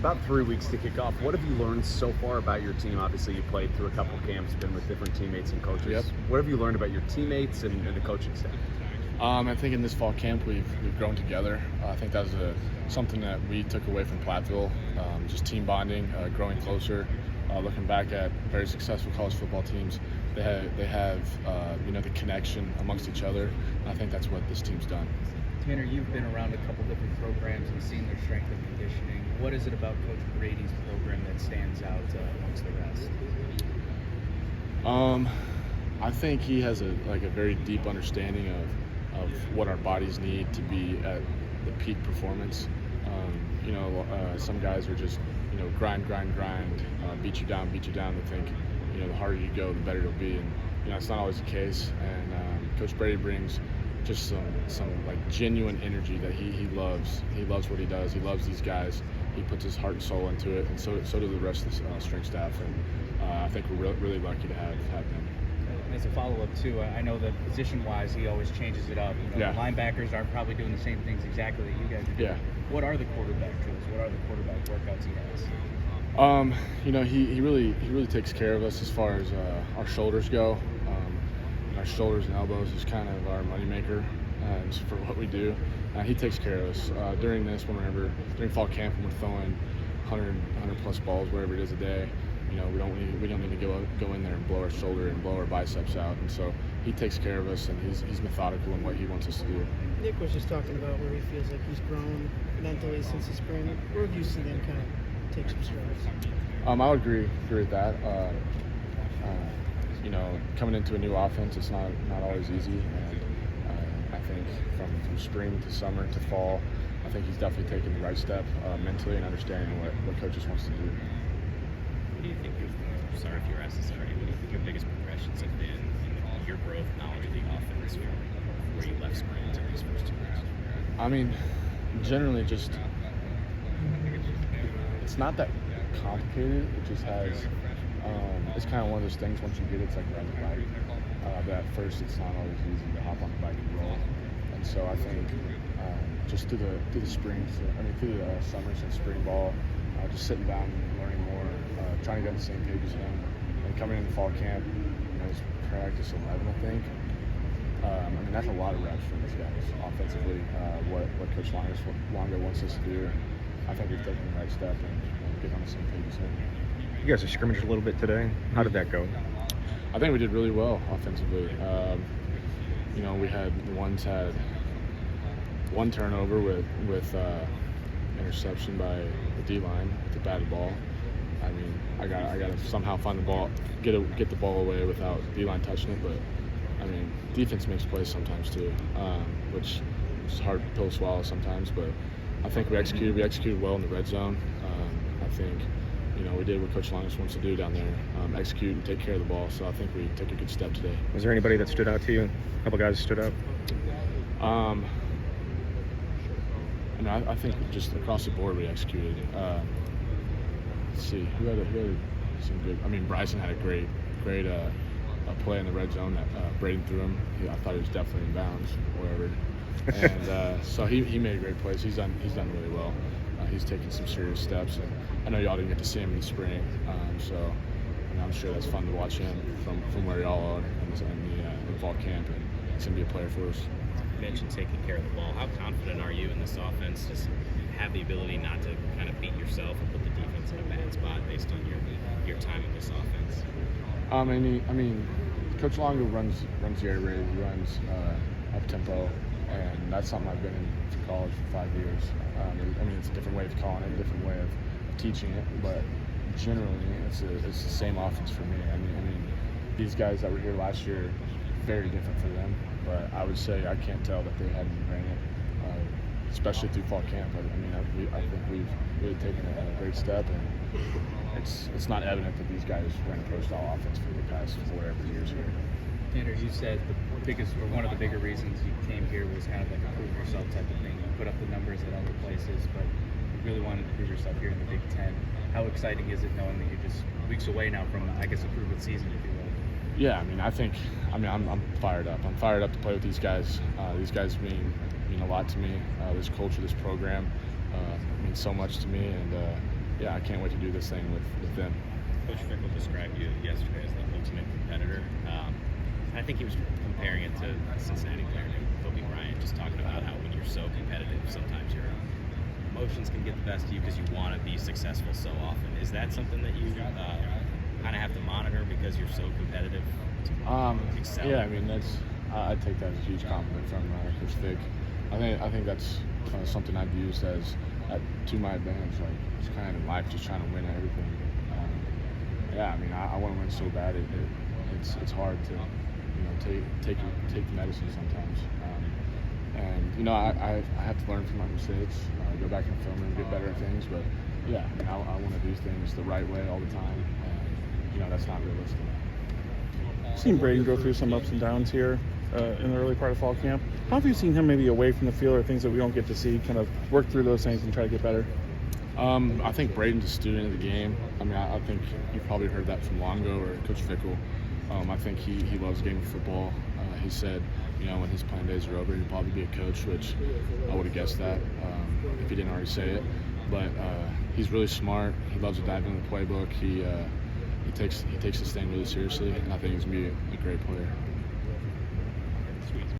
about 3 weeks to kick off. What have you learned so far about your team? Obviously, you played through a couple camps, been with different teammates and coaches. Yep. What have you learned about your teammates and the coaching staff? I think in this fall camp we've grown together. I think that was something that we took away from Platteville, just team bonding, growing closer. Looking back at very successful college football teams, they have the connection amongst each other. And I think that's what this team's done. Tanner, you've been around a couple different programs and seen their strength and conditioning. What is it about Coach Brady's program that stands out amongst the rest? I think he has a very deep understanding of what our bodies need to be at the peak performance. Some guys are just grind, beat you down. They think the harder you go, the better it'll be, and it's not always the case. And Coach Brady brings just some genuine energy that he loves. He loves what he does. He loves these guys. He puts his heart and soul into it, and so do the rest of the strength staff. And I think we're really lucky to have them. As a follow-up too, I know that position-wise, he always changes it up. Yeah. The linebackers aren't probably doing the same things exactly that you guys are doing. Yeah. What are the quarterback drills? What are the quarterback workouts he has? He really takes care of us as far as our shoulders go. Our shoulders and elbows is kind of our moneymaker for what we do. He takes care of us during fall camp when we're throwing 100 plus balls, whatever it is a day. We don't need to go in there and blow our shoulder and blow our biceps out. And so he takes care of us, and he's methodical in what he wants us to do. Nick was just talking about where he feels like he's grown mentally since the spring. Where have you seen him kind of take some strides? I would agree with that. Coming into a new offense, it's not always easy, and I think from spring to summer to fall, I think he's definitely taking the right step mentally and understanding what coaches wants to do. What do you think sorry if you're asked this already, what do you think your biggest progressions have been in your growth, knowledge of the offense from where you left spring to these first 2 weeks? Generally just, it's not that complicated. It just has, it's kind of one of those things, once you get it, it's like riding a bike. But at first it's not always easy to hop on the bike and roll. And so I think just through the spring, through the summer since spring ball, just sitting down and learning more, trying to get on the same page as him. And coming into fall camp, it's practice 11, I think. That's a lot of reps for these guys offensively. What Coach Longo wants us to do, I think we've taken the right step and get on the same page as him. You guys are scrimmaged a little bit today. How did that go? I think we did really well offensively. We had one turnover with interception by the D-line with the batted ball. I got to somehow find the ball, get the ball away without D-line touching it. But defense makes plays sometimes too, which is hard pill to swallow sometimes. But I think we executed well in the red zone. I think we did what Coach Linus wants to do down there, execute and take care of the ball. So I think we took a good step today. Was there anybody that stood out to you? A couple guys stood out? I think just across the board we executed. Let's see, who had some good. Bryson had a great play in the red zone that Braden threw him. I thought he was definitely in bounds, wherever. And so he made great plays. He's done really well. He's taken some serious steps, and I know y'all didn't get to see him in the spring. So I'm sure that's fun to watch him from where y'all are in the fall camp, and he's gonna be a player for us. You mentioned taking care of the ball. How confident are you in this offense? Just have the ability not to kind of beat yourself and put the defense in a bad spot based on your time in this offense? Coach Longo runs the air raid. He runs up tempo, and that's something I've been in college for 5 years. It's a different way of calling it, a different way of teaching it, but generally it's the same offense for me. These guys that were here last year, very different for them, but I would say I can't tell that they hadn't ran it, especially through fall camp. I think we've really taken a great step, and it's not evident that these guys ran a pro-style offense for the past whatever years here. Tanner, you said one of the bigger reasons you came here was kind of like a prove yourself type of thing. You put up the numbers at other places, but you really wanted to prove yourself here in the Big Ten. How exciting is it knowing that you're just weeks away now from, I guess, a proven season, if you will? Yeah, I'm fired up. I'm fired up to play with these guys. These guys mean a lot to me. This culture, this program means so much to me, and yeah, I can't wait to do this thing with them. Coach Fickle described you yesterday as the ultimate competitor. I think he was comparing it to a Cincinnati player named Kobe Bryant, just talking about how when you're so competitive, sometimes your emotions can get the best of you because you want to be successful so often. Is that something that you kind of have to monitor because you're so competitive to excel? Yeah, I mean I take that as a huge compliment from Coach Vic. I think that's something I've used to my advantage. Like it's kind of in life, just trying to win at everything. Yeah, I mean I want to win so bad. It's hard to take the medicine sometimes. And I have to learn from my mistakes, go back in the film room, get better at things. But yeah, I mean I want to do things the right way all the time, and that's not realistic. I've seen Braden go through some ups and downs here in the early part of fall camp. How have you seen him maybe away from the field or things that we don't get to see, kind of work through those things and try to get better? I think Braden's a student of the game. I mean, I think you probably heard that from Longo or Coach Fickle. I think he loves the game of football. He said, when his playing days are over, he'll probably be a coach, which I would have guessed that if he didn't already say it. But he's really smart. He loves to dive into the playbook. He takes this thing really seriously, and I think he's going to be a great player.